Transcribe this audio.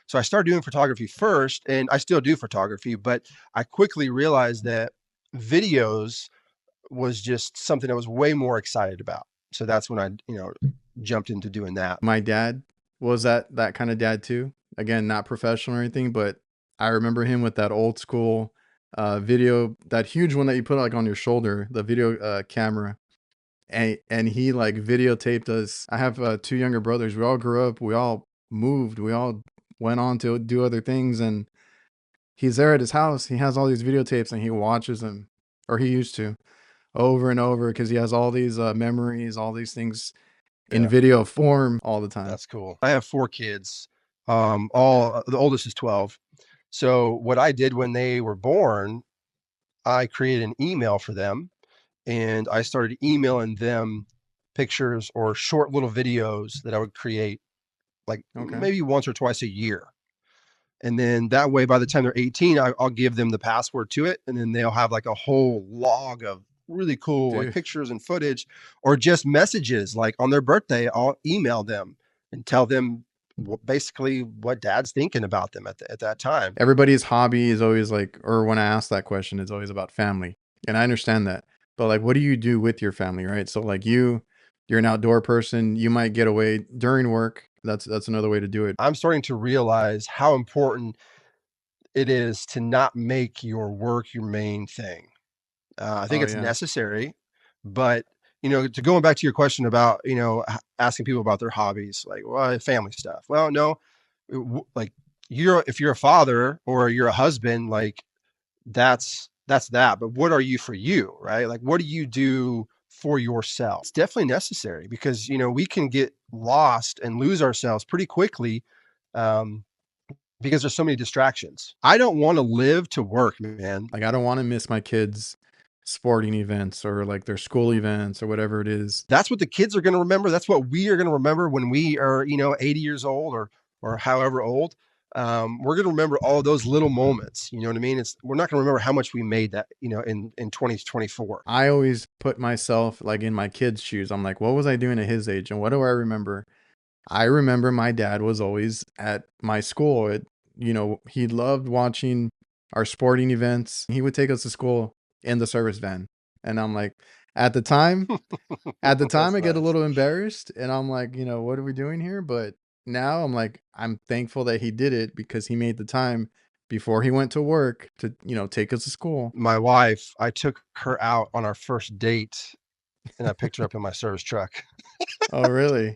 So I started doing photography first, and I still do photography, but I quickly realized that videos was just something I was way more excited about. So that's when I, jumped into doing that. My dad was that kind of dad too. Again, not professional or anything, but I remember him with that old school video, that huge one that you put like on your shoulder, the video camera. And he like videotaped us. I have two younger brothers. We all grew up, we all moved, we all went on to do other things, and he's there at his house. He has all these videotapes and he watches them, or he used to, over and over, because he has all these memories, all these things in Yeah, video form all the time. that's cool. I have 4 kids. All the oldest is 12. So what I did when they were born, I created an email for them, and I started emailing them pictures or short little videos that I would create like Okay. maybe once or twice a year. And then that way, by the time they're 18, I'll give them the password to it. And then they'll have like a whole log of really cool like Dude, pictures and footage, or just messages. Like on their birthday, I'll email them and tell them basically what dad's thinking about them at that time. everybody's hobby is always like, or when I ask that question, it's always about family. And I understand that. But like, what do you do with your family, right? So like you're an outdoor person, you might get away during work. That's another way to do it. I'm starting to realize how important it is to not make your work your main thing. I think Oh it's yeah. necessary, but to going back to your question about asking people about their hobbies, like well, family stuff. Well, no, like if you're a father or you're a husband, like that's that. But what are you for you, right? Like what do you do for yourself? It's definitely necessary because we can get lost and lose ourselves pretty quickly. Um, because there's so many distractions. I don't want to live to work, man. Like I don't want to miss my kids' sporting events or like their school events or whatever it is. That's what the kids are going to remember. That's what we are going to remember when we are, 80 years old or however old. We're going to remember all those little moments. You know what I mean? We're not going to remember how much we made that, in 2024. I always put myself like in my kid's shoes. I'm like, what was I doing at his age? And what do I remember? I remember my dad was always at my school. He loved watching our sporting events. He would take us to school in the service van. And I'm like, at the time, at the time That's I get a nice. little embarrassed and I'm like, what are we doing here? But now I'm like, I'm thankful that he did it because he made the time before he went to work to, take us to school. My wife, I took her out on our first date and I picked her up in my service truck. Oh, really?